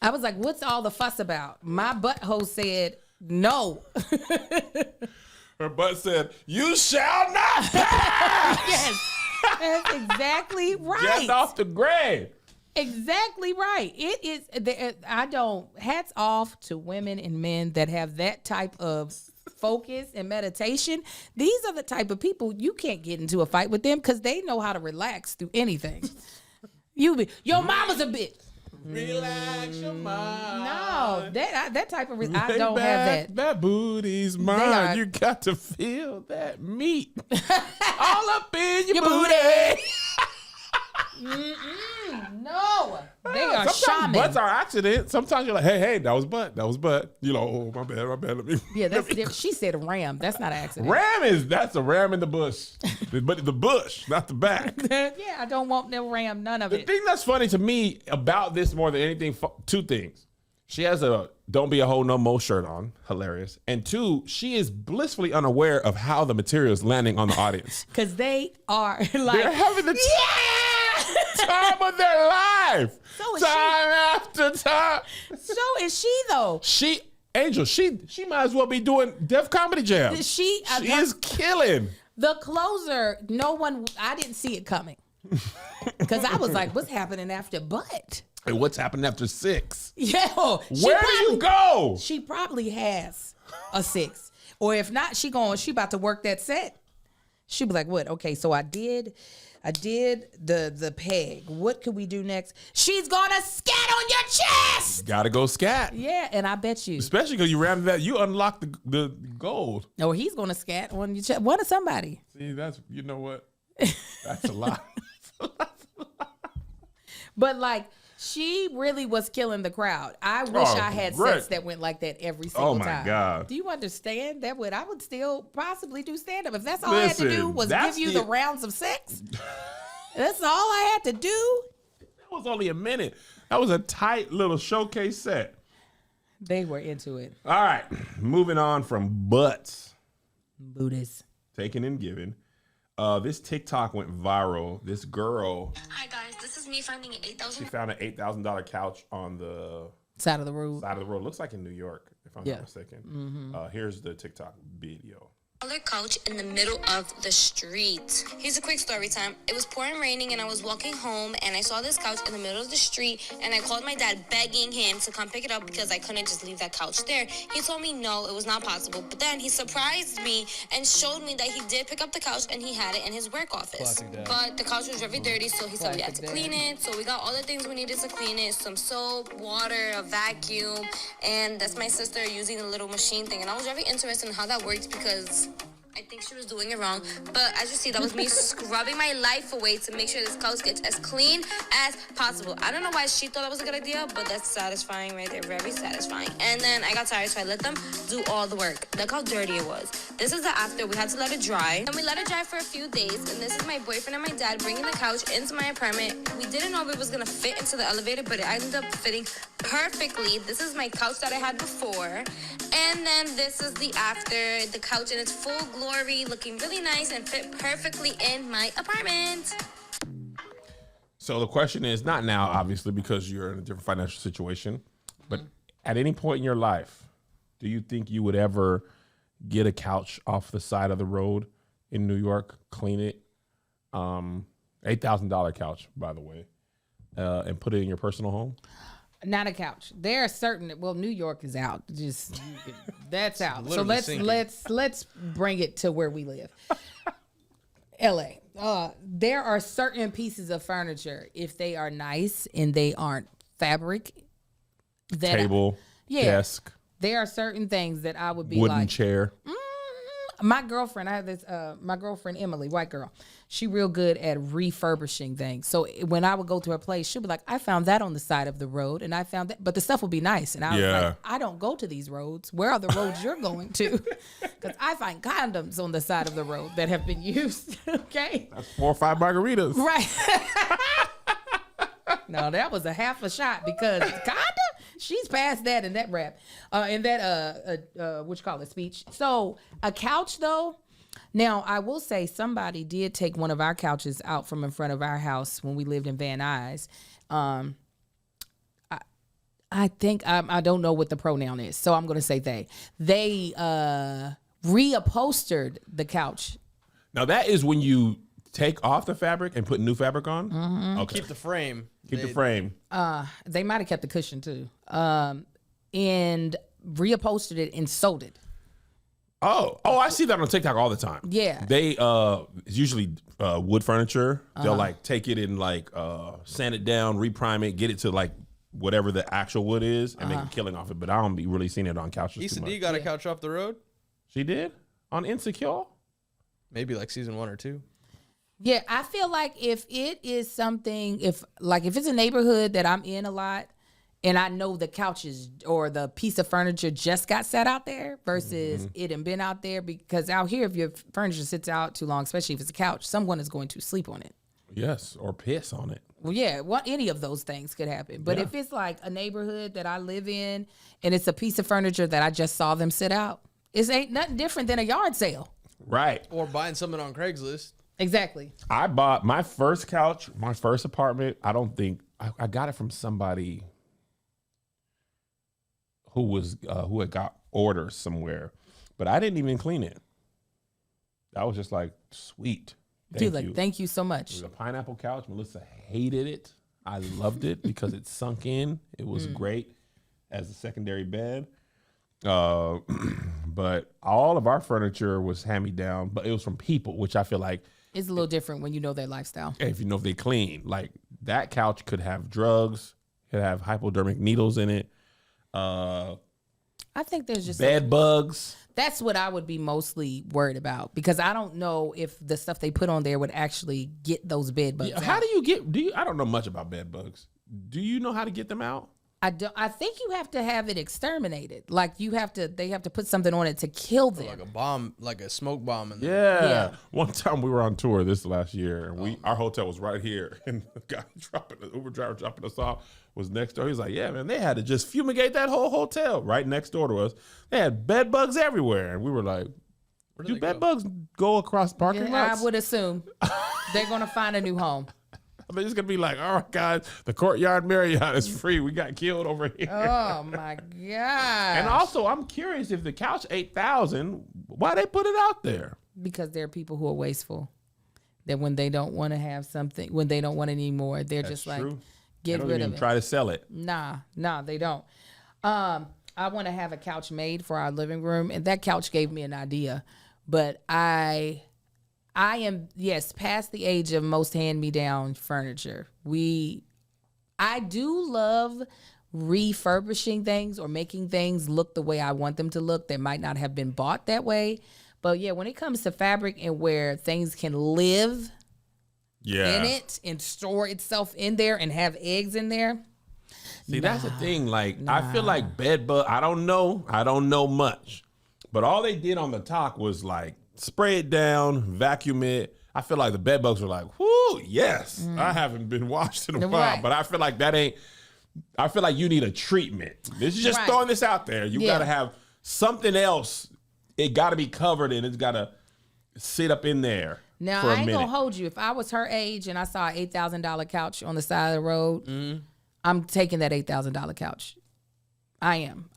I was like, what's all the fuss about? My butthole said no. Her butt said, you shall not pass. Yes, that's exactly right. Get off the grave. Exactly right. It is. Hats off to women and men that have that type of focus and meditation. These are the type of people you can't get into a fight with them because they know how to relax through anything. Your mama's a bitch. Relax your mind. No, that type of I don't have that. That booty's They mine. are- You got to feel that meat all up in your booty. No, they are Sometimes shaman. butts are accidents. Sometimes you're like, hey, that was butt. You know, oh, my bad. Let me. Yeah, that's different. She said ram. That's not an accident. That's a ram in the bush. But the bush, not the back. Yeah, I don't want no ram. None of The it. thing that's funny to me about this more than anything, 2 things. She has a "Don't Be a Hoe No Mo" shirt on, hilarious. And 2, she is blissfully unaware of how the material is landing on the audience. Because they are like, They're having the time of their life. So is time after time. So is she though. Angel, she might as well be doing Def Comedy Jam. She is killing. The closer, I didn't see it coming. Because I was like, what's happening after Butt? And what's happening after 6? Yeah. Where do you go? She probably has a 6. Or if not, she about to work that set. She'd be like, what? Okay, so I did the peg. What could we do next? She's gonna scat on your chest. Gotta go scat. Yeah, and I bet you. Especially because you rammed that, you unlocked the gold. Or he's gonna scat on your chest. One of somebody. See, you know what? That's a lot. But like, she really was killing the crowd. I wish I had sets that went like that every single time. Oh my God. Do you understand? I would still possibly do stand up. If that's all I had to do was give you the rounds of sex. That's all I had to do. That was only a minute. That was a tight little showcase set. They were into it. All right. Moving on from butts. Buddhists. Taken and given. This TikTok went viral. This girl. Hi guys, this is me finding an She found an $8,000 couch on the side of the road. Looks like in New York, if I'm not mistaken. Here's the TikTok video. Couch in the middle of the street. Here's a quick story time. It was pouring raining and I was walking home and I saw this couch in the middle of the street and I called my dad begging him to come pick it up because I couldn't just leave that couch there. He told me no, it was not possible. But then he surprised me and showed me that he did pick up the couch and he had it in his work office. But the couch was very dirty, so he said we had to clean it. So we got all the things we needed to clean it. Some soap, water, a vacuum, and that's my sister using the little machine thing. And I was very interested in how that worked because I think she was doing it wrong, but as you see, that was me scrubbing my life away to make sure this couch gets as clean as possible. I don't know why she thought that was a good idea, but that's satisfying right there, very satisfying. And then I got tired, so I let them do all the work. Look how dirty it was. This is the after. We had to let it dry. And we let it dry for a few days, and this is my boyfriend and my dad bringing the couch into my apartment. We didn't know if it was gonna fit into the elevator, but it ended up fitting perfectly. This is my couch that I had before, and then this is the after. The couch in its full glory, looking really nice and fit perfectly in my apartment. So the question is, not now, obviously, because you're in a different financial situation, but at any point in your life, do you think you would ever get a couch off the side of the road in New York, clean it, $8,000 couch, by the way, and put it in your personal home? Not a couch. There are certain. Well, New York is out. Just that's out. So Literally let's bring it to where we live. L.A. There are certain pieces of furniture, if they are nice and they aren't fabric, that Table, desk, there are certain things that I would be wooden like, chair. my girlfriend, I have this, my girlfriend, Emily, white girl, she real good at refurbishing things. So when I would go to her place, she'd be like, I found that on the side of the road and I found that, but the stuff would be nice. And I was like, I don't go to these roads. Where are the roads you're going to? Because I find condoms on the side of the road that have been used. Okay. That's 4 or 5 margaritas. Right. No, that was a half a shot because condom, she's past that in that rap, in that, what you call it, speech. So a couch though, now I will say somebody did take one of our couches out from in front of our house when we lived in Van Nuys. I think, I don't know what the pronoun is, so I'm going to say they. They reupholstered the couch. Now that is when you take off the fabric and put new fabric on? Mm-hmm. Okay. Keep the frame. Keep the frame. They might have kept the cushion too. And reupholstered it and sold it. Oh, I see that on TikTok all the time. Yeah. They it's usually wood furniture. They'll like take it and like sand it down, reprime it, get it to like whatever the actual wood is, and make a killing off it. But I don't be really seeing it on couches Issa too much. D got a couch off the road. She did on Insecure. Maybe like season 1 or 2. Yeah, I feel like if it is something, if it's a neighborhood that I'm in a lot and I know the couches or the piece of furniture just got set out there versus it and been out there, because out here, if your furniture sits out too long, especially if it's a couch, someone is going to sleep on it. Yes, or piss on it. Well, yeah, any of those things could happen. But if it's like a neighborhood that I live in and it's a piece of furniture that I just saw them sit out, it ain't nothing different than a yard sale. Right. Or buying something on Craigslist. Exactly. I bought my first couch, my first apartment. I don't think I got it from somebody who had got orders somewhere, but I didn't even clean it. I was just like, sweet. Thank you so much. It was a pineapple couch. Melissa hated it. I loved it because it sunk in. It was great as a secondary bed. But all of our furniture was hand-me-down, but it was from people, which I feel like it's a little different when you know their lifestyle. if you know if they clean. Like that couch could have drugs, could have hypodermic needles in it. I think there's just Bed bugs. That's what I would be mostly worried about because I don't know if the stuff they put on there would actually get those bed bugs. How out. do you get? I don't know much about bed bugs. Do you know how to get them out? I think you have to have it exterminated. Like they have to put something on it to kill them. Like a bomb, like a smoke bomb. In there. Yeah. One time we were on tour this last year, and our hotel was right here, and the guy the Uber driver dropping us off was next door. He was like, "Yeah, man, they had to just fumigate that whole hotel right next door to us. They had bed bugs everywhere," and we were like, "Do bed bugs go across parking lots?" I would assume they're gonna find a new home. I mean, it's gonna be like, "All right, guys, the Courtyard Marriott is free. We got killed over here." Oh my god! And also, I'm curious if the couch 8,000, why they put it out there? Because there are people who are wasteful. That when they don't want to have something, when they don't want it anymore, they're just like, get rid of it. Try to sell it. Nah, they don't. I want to have a couch made for our living room, and that couch gave me an idea. But I am, yes, past the age of most hand-me-down furniture. I do love refurbishing things or making things look the way I want them to look that might not have been bought that way. But yeah, when it comes to fabric and where things can live in it and store itself in there and have eggs in there. See, that's the thing. Like, I feel like bed bug. I don't know much, but all they did on the top was like spray it down, vacuum it. I feel like the bed bugs were like, whoo, yes. I haven't been washed in a while, Right. but I feel like I feel like you need a treatment. This is just Right. throwing this out there. You got to have something else. It got to be covered and it's got to sit up in there. Now, for a I ain't minute. gonna hold you. If I was her age and I saw an $8,000 couch on the side of the road, I'm taking that $8,000 couch. I am.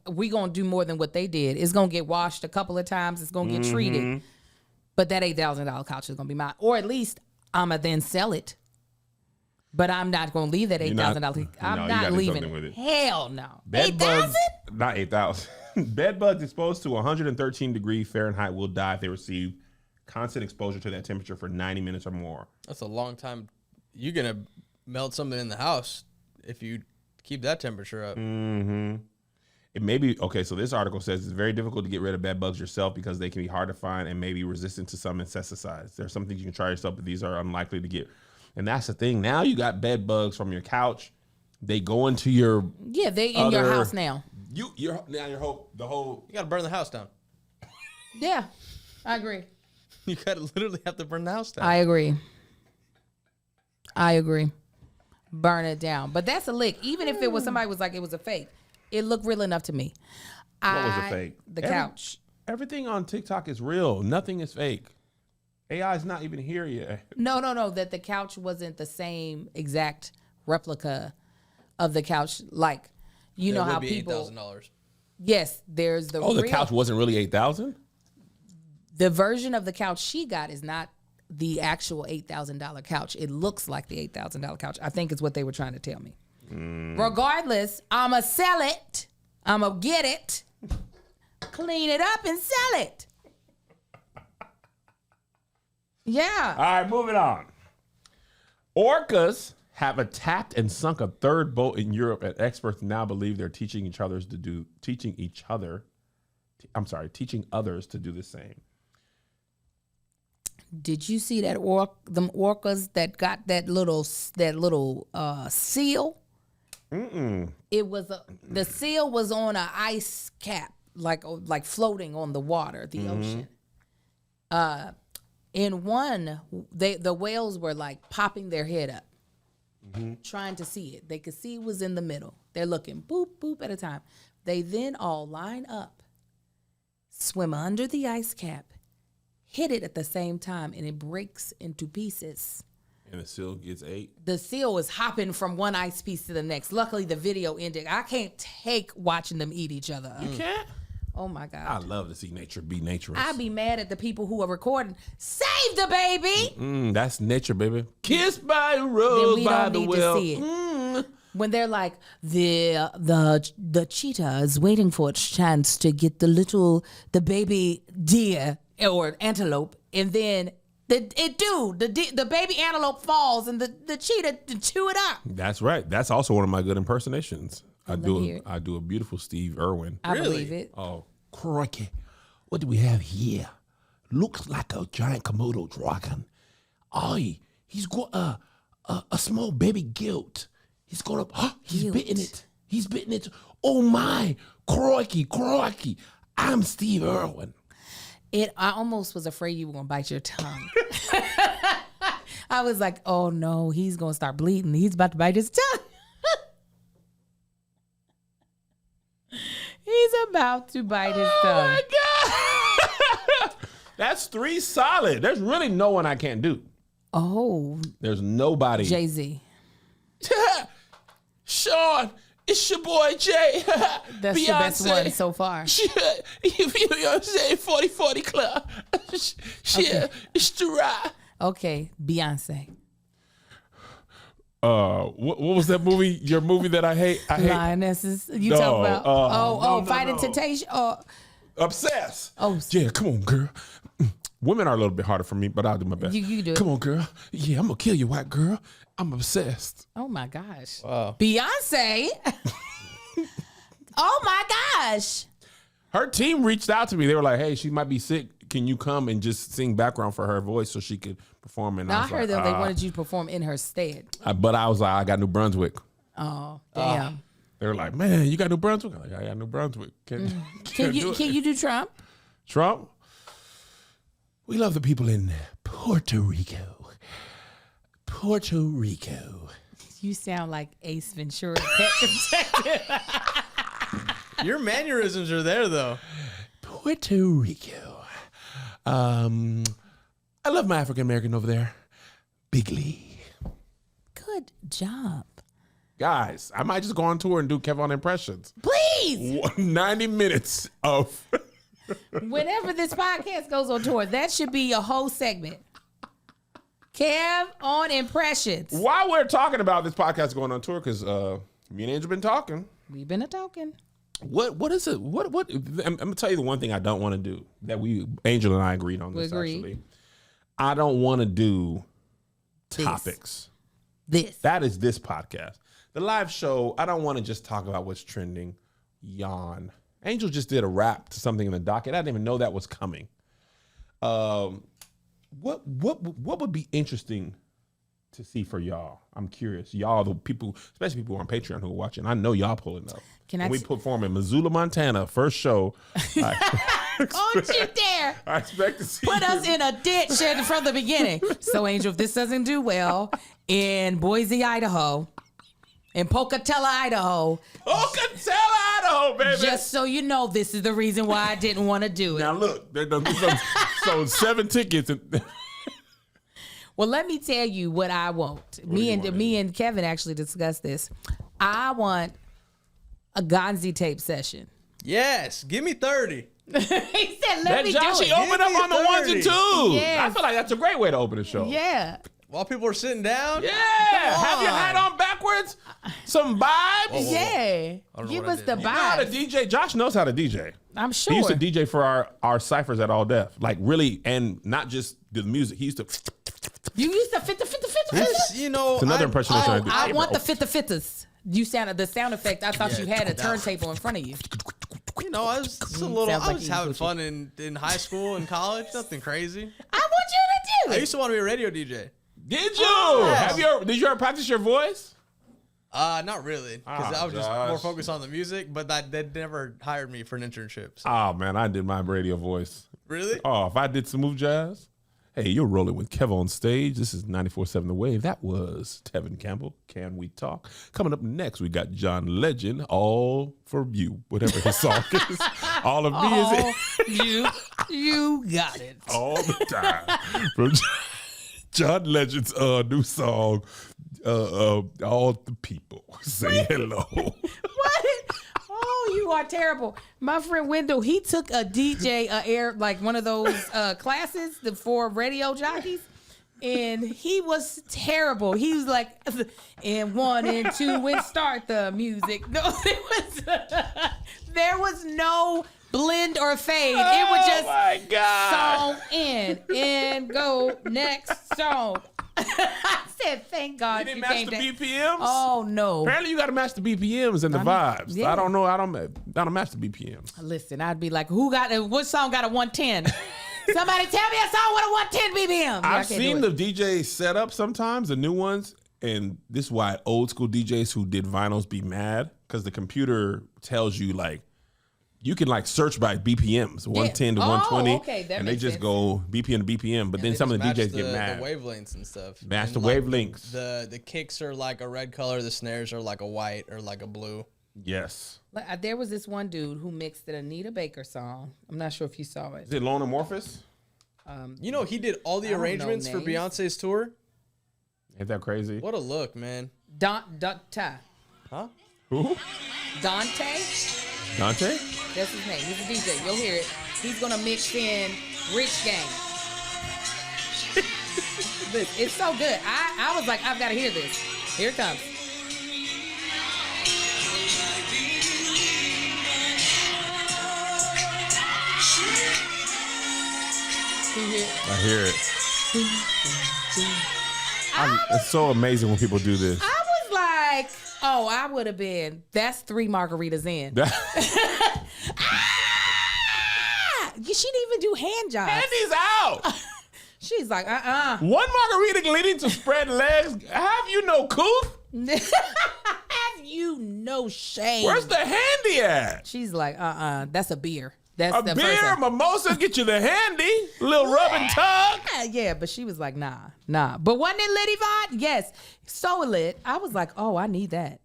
We gonna do more than what they did. It's gonna get washed a couple of times. It's gonna get treated. But that $8,000 couch is gonna be mine. Or at least I'ma then sell it. But I'm not gonna leave that $8,000. I'm you not gotta do leaving something with it. it. Hell no. Bed bugs, 8,000? not 8,000. Bed bugs exposed to 113 degree Fahrenheit will die if they receive constant exposure to that temperature for 90 minutes or more. That's a long time. You're gonna melt something in the house if you keep that temperature up. It may be, okay, so this article says it's very difficult to get rid of bed bugs yourself because they can be hard to find and may be resistant to some insecticides. There are some things you can try yourself, but these are unlikely to get. And that's the thing. Now you got bed bugs from your couch. They go into your Yeah, they in your house now. the whole You gotta burn the house down. Yeah, I agree. You gotta literally have to burn the house down. I agree. Burn it down. But that's a lick. Even if it was somebody was like it was a fake, it looked real enough to me. What was a fake? The couch. Everything on TikTok is real. Nothing is fake. AI is not even here yet. No. That the couch wasn't the same exact replica of the couch. Like, you know how people. $8,000. Yes, there's the. Oh, the real- couch wasn't really 8,000? The version of the couch she got is not the actual $8,000 couch. It looks like the $8,000 couch. I think is what they were trying to tell me. Regardless, I'ma sell it. I'ma get it, clean it up, and sell it. Yeah. All right, moving on. Orcas have attacked and sunk a third boat in Europe, and experts now believe they're teaching others to do the same. Did you see that them orcas that got that little seal? It was the seal was on an ice cap, like floating on the water, the ocean. In one, the whales were like popping their head up, trying to see it. They could see it was in the middle. They're looking boop boop at a time. They then all line up, swim under the ice cap, hit it at the same time, and it breaks into pieces. And the seal gets ate. The seal is hopping from one ice piece to the next. Luckily, the video ended. I can't take watching them eat each other. You can't? Oh my God. I love to see nature be naturous. I'd be mad at the people who are recording. Save the baby. That's nature, baby. Kissed by a Then rose we by don't the need well. to see it. When they're like, the cheetah is waiting for its chance to get the baby deer or antelope, and then the baby antelope falls and the cheetah chew it up. That's right. That's also one of my good impersonations. I hear it. do a beautiful Steve Irwin. I believe it. Oh, crikey. What do we have here? Looks like a giant Komodo dragon. Aye, he's got a small baby gilt. He's got he's Gilt. bitten it. He's bitten it. Oh my, crikey. I'm Steve Irwin. I almost was afraid you were going to bite your tongue. I was like, oh no, he's going to start bleeding. He's about to bite his tongue. He's about to bite his tongue. My God. That's 3 solid. There's really no one I can't do. Oh, There's nobody. Jay-Z. Sean, it's your boy Jay. That's the best one so far. You know what I'm saying? 40-40 club. Okay. It's the right. Okay, Beyonce. What was that movie? Your movie that I hate? Lionesses. You No, talk about? no, Fighting Temptation. Obsessed. Oh. Yeah, come on, girl. Women are a little bit harder for me, but I'll do my best. You do it. Come on, girl. Yeah, I'm gonna kill you, white girl. I'm obsessed. Oh my gosh. Wow. Beyonce. Oh my gosh. Her team reached out to me. They were like, "Hey, she might be sick. Can you come and just sing background for her voice so she could perform?" And Now I was heard like, that they wanted you to perform in her stead. But I was like, I got New Brunswick. Oh, damn. They were like, "Man, you got New Brunswick?" I'm like, I got New Brunswick. Can Can you do Trump? Trump? We love the people in Puerto Rico. Puerto Rico. You sound like Ace Ventura. Pet Detective. Your mannerisms are there, though. Puerto Rico. I love my African American over there. Big Lee. Good job. Guys, I might just go on tour and do Kevin impressions. Please, 90 minutes of... whenever this podcast goes on tour, that should be a whole segment. Kev on impressions. While we're talking about this podcast going on tour, because me and Angel been talking. We've been talking. What is it? What? I'm gonna tell you the one thing I don't want to do that Angel and I agreed on this. agreed. Actually, I don't want to do This. topics. This. That is this podcast. The live show, I don't want to just talk about what's trending. Yawn. Angel just did a rap to something in the docket. I didn't even know that was coming. What would be interesting to see for y'all? I'm curious. Y'all, the people, especially people on Patreon who are watching, I know y'all pulling up. When we perform in Missoula, Montana, first show. Don't you dare I expect to see put you. us in a ditch from the beginning. So, Angel, if this doesn't do well, in Boise, Idaho, in Pocatello, Idaho, Pocatello, Idaho, baby. just so you know, this is the reason why I didn't want to do it. Now look, they're done sold 7 tickets. Well, let me tell you what I want. Me and Kevin actually discussed this. I want a Gonzi tape session. Yes, give me 30. He said, Let me do Joshy it. open up on the 30. ones and twos. Yes. I feel like that's a great way to open a show. Yeah. While people are sitting down. Yeah. Come Have your on. hat on backwards. Some vibes. Yeah. don't know Give what I us did. the You You know how to vibe. DJ? Josh knows how to DJ. I'm sure. He used to DJ for our ciphers at All Def. Like really, and not just the music. He used to. You used to fit the It's, you know, It's another impersonation I do. I want the fitters. You sounded the sound effect. I thought you had a turntable in front of you. You know, I was just a little. Sounds I like was you having push it. fun in high school and college. Nothing crazy. I want you to do I it. used to want to be a radio DJ. Did you? yes. Did you ever practice your voice? Not really, because I was just Josh. more focused on the music. But they never hired me for an internship. So. Oh man, I did my radio voice. Really? Oh, if I did smooth jazz. Hey, you're rolling with Kev on stage. This is 94.7 The Wave. That was Tevin Campbell. Can we talk? Coming up next, we got John Legend. All for you, whatever his song is. All of me is it. You got it. all the time. From John Legend's new song, All the People Say Hello. What? Oh, you are terrible. My friend Wendell, he took a DJ like one of those classes for radio jockeys. And he was terrible. He was like, and 1 and 2, and start the music. No, there was no blend or fade. It was just my God. song in and go next song. I said, thank God You didn't match the BPMs? Oh no. Apparently you got to match the BPMs and the vibes. yeah. I don't know. I don't match the BPMs. Listen, I'd be like, what song got a 110? Somebody tell me a song with a 110 BPM. I've seen the DJ setup sometimes, the new ones, and this is why old school DJs who did vinyls be mad, because the computer tells you like you can like search by BPMs, 110 to 120, okay, that and they makes just sense. go BPM to BPM. But then some of the DJs get mad. The wavelengths and stuff. Match And, the like, wavelengths. The kicks are like a red color. The snares are like a white or like a blue. Yes. There was this one dude who mixed an Anita Baker song. I'm not sure if you saw it. Is it Lone Amorphous? You know, he did all the don't know arrangements for names. Beyonce's tour. Ain't that crazy? What a look, man. Dante. Huh? Who? Dante? Dante? That's his name. He's a DJ. You'll hear it. He's gonna mix in Rich Gang. Look, it's so good. I was like, I've got to hear this. Here it comes. I hear it. It's so amazing when people do this. I was like, oh, I would have been. That's 3 margaritas in. She didn't even do hand jobs. Andy's out. She's like, One margarita leading to spread legs. Have you no couth? Have you no shame? Where's the handy at? She's like, that's a beer. That's A the beer, first mimosa, get you the handy. Little rub and tug. yeah, but she was like, nah. But wasn't it lit, Yvonne? Yes. So lit. I was like, oh, I need that.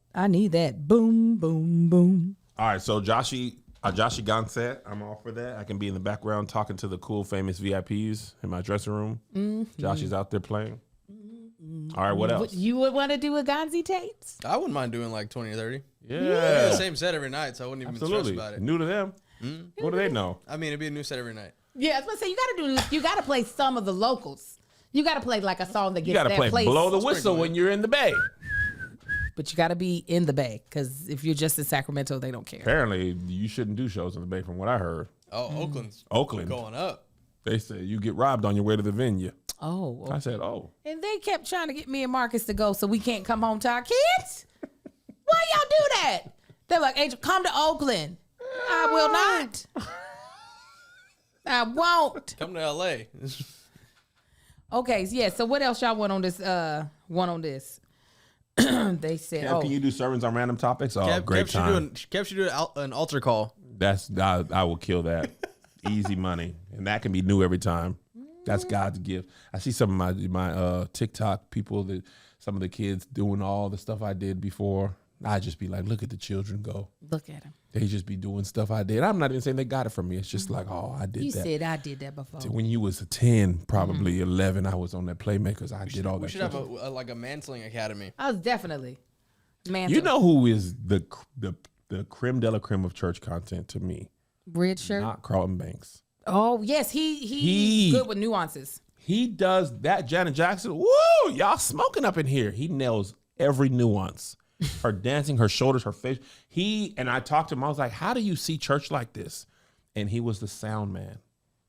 Boom, boom, boom. All right, so Joshy Gonset, I'm all for that. I can be in the background talking to the cool, famous VIPs in my dressing room. Mm-hmm. Joshy's out there playing. All right, what else? You would want to do a Gonzi tapes? I wouldn't mind doing like 20 or 30. Yeah. The same set every night, so I wouldn't even be Absolutely. stressed about it. New to them. What do they know? I mean, it'd be a new set every night. Yeah, I was gonna say you gotta play some of the locals. You gotta play like a song that gets You got to that play place. blow the whistle when you're in the Bay. But you gotta be in the Bay, because if you're just in Sacramento, they don't care. Apparently, you shouldn't do shows in the Bay from what I heard. Oh, Oakland's Oakland. going up. They said you get robbed on your way to the venue. Oh, I said, oh. and they kept trying to get me and Marcus to go so we can't come home to our kids. Why y'all do that? They're like, Angel, come to Oakland. I will not. I won't. Come to LA. Okay, yeah. So what else y'all want on this? They said, Kev, can you do sermons on random topics? Oh, great time. Kev should do an altar call. I will kill that. Easy money. And that can be new every time. That's God's gift. I see some of my TikTok people, some of the kids doing all the stuff I did before. I just be like, look at the children go. Look at them. They just be doing stuff I did. I'm not even saying they got it from me. It's just like, oh, I did You that. said I did that before. When you was 10, probably 11, I was on that Playmakers. I did all that. We should have a mantling academy. I was definitely. Man, You know who is the creme de la creme of church content to me? red shirt. Not Carlton Banks. Oh yes, he's good with nuances. He does that. Janet Jackson. Woo! Y'all smoking up in here. He nails every nuance. Her dancing, her shoulders, her face. And I talked to him. I was like, how do you see church like this? And he was the sound man.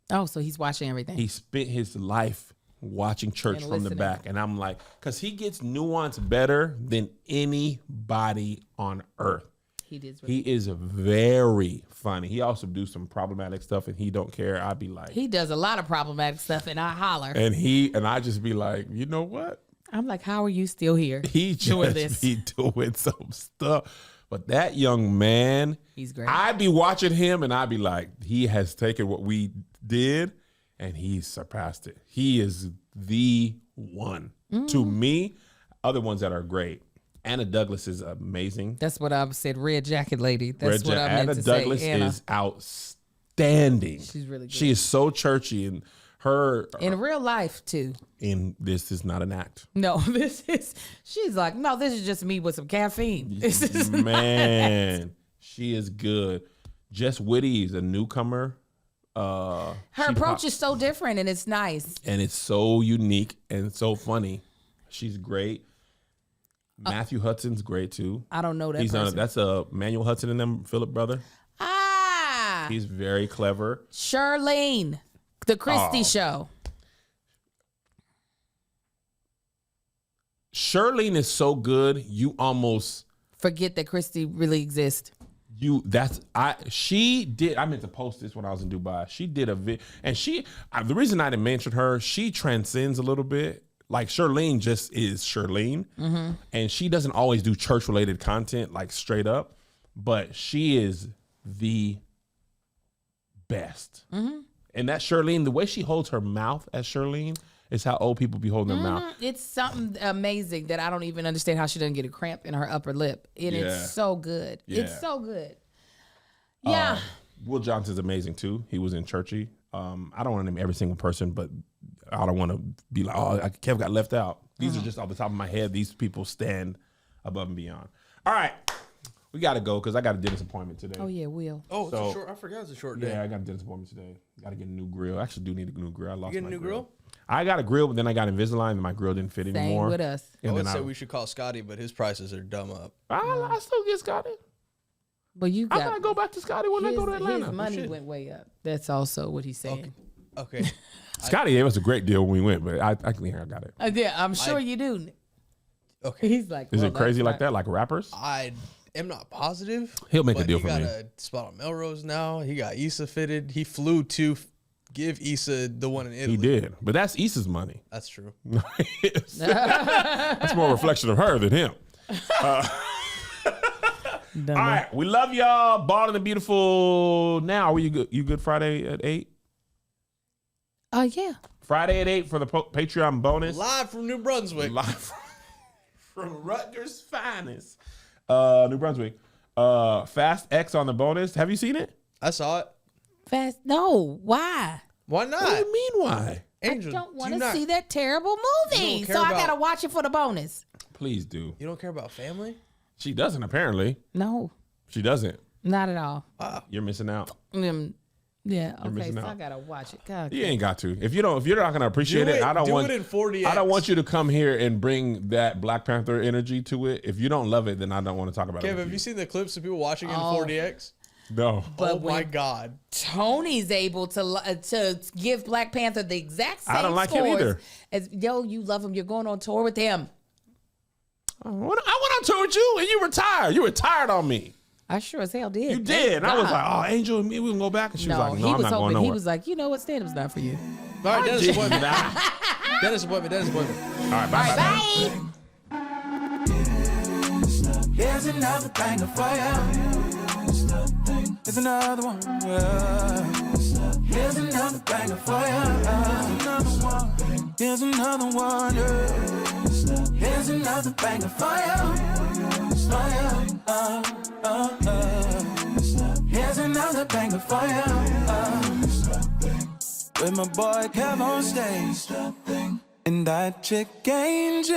Oh, so he's watching everything. He spent his life watching church And from the listening. back. And I'm like, because he gets nuance better than anybody on earth. He did. He is very funny. He also do some problematic stuff, and he don't care. I'd be like, He does a lot of problematic stuff, and I holler. and I just be like, you know what? I'm like, how are you still here? He doing just this? be doing some stuff. But that young man, He's great. I'd be watching him, and I'd be like, he has taken what we did, and he's surpassed it. He is the one. To me, other ones that are great. Anna Douglas is amazing. That's what I said. Red jacket lady. That's what I meant Anna to Douglas say. Anna. is outstanding. outstanding. She's really good. She is so churchy, and her In real life, too. in this is not an act. No, she's like, no, this is just me with some caffeine. This is Man, she is good. Jess Whitty is a newcomer. her approach is so different, and it's nice. And it's so unique and so funny. She's great. Matthew Hudson's great too. I don't know that person. That's a Manuel Hudson and them Philip brother. He's very clever. Charlene, the Christie show. Charlene is so good, you almost Forget that Christie really exists. I meant to post this when I was in Dubai. She did a and the reason I didn't mention her, she transcends a little bit. Like Charlene just is Charlene, and she doesn't always do church related content like straight up, but she is the best. And that Charlene, the way she holds her mouth as Charlene is how old people be holding their mouth. It's something amazing that I don't even understand how she doesn't get a cramp in her upper lip. And it's so good. Yeah. It's so good. Yeah. Will Johnson's amazing too. He was in Churchy. I don't want to name every single person, but I don't want to be like, oh, Kev got left out. These are just off the top of my head. These people stand above and beyond. All right. We got to go because I got a dentist appointment today. Oh, yeah, Will. Oh, it's So- a short. I forgot it's a short day. Yeah, I got a dentist appointment today. Got to get a new grill. I actually do need a new grill. I lost You get my a new grill? I got a grill, but then I got Invisalign and my grill didn't fit Same anymore. with us. I And would then say we should call Scotty, but his prices are dumb up. I still get Scotty. But you I got gotta go back to Scotty when I go to Atlanta. his money should. went way up. That's also what he's saying. Okay. Scotty gave us a great deal when we went, but I think I got it. Yeah, I'm sure you do. Okay. He's like, Is well, it crazy that's like not- that, like rappers? I am not positive. He'll make a but deal he for got me. a spot on Melrose now. He got Issa fitted. He flew to give Issa the one in Italy. He did, but that's Issa's money. That's true. That's more a reflection of her than him. Dumb. All right, we love y'all. Bald and the Beautiful. Now, are you good? You good Friday at 8? Yeah. Friday at 8 for the Patreon bonus. Live from New Brunswick. Live from Rutgers' finest. New Brunswick. Fast X on the bonus. Have you seen it? I saw it. Fast. No. Why? Why not? What do you mean, why? Angel, I don't do want you to not- see that terrible movie. don't care So I about- got to watch it for the bonus. Please do. You don't care about family? She doesn't, apparently. No, She doesn't. not at all. You're missing out. Yeah. Okay. missing So out. I got to watch it. God. You ain't got to. If you're not gonna appreciate Do it, it- I don't do want it in 40X. I don't want you to come here and bring that Black Panther energy to it. If you don't love it, then I don't want to talk about it. Kev, with have you seen the clips of people watching in Oh. 40X? No. But Oh my when God. Tony's able to give Black Panther the exact same I don't like him scores either. as you love him. You're going on tour with him. I went on tour with you and you retired. You retired on me. I sure as hell did. You did. And I was God. like, oh, Angel and me, we can go back. And she was like, no, he I'm was not going hoping. nowhere. He was like, you know what, stand-up's not for you. All right, Dennis Did appointment. not. Dennis appointment. Dennis appointment. All right, bye. Bye. Here's another banger for ya. Here's another one. Yeah. Here's another banger for ya. Here's another one. Yeah. Here's another banger for ya. Here's another banger for ya. With my boy Kev on stage. And that chick Angel.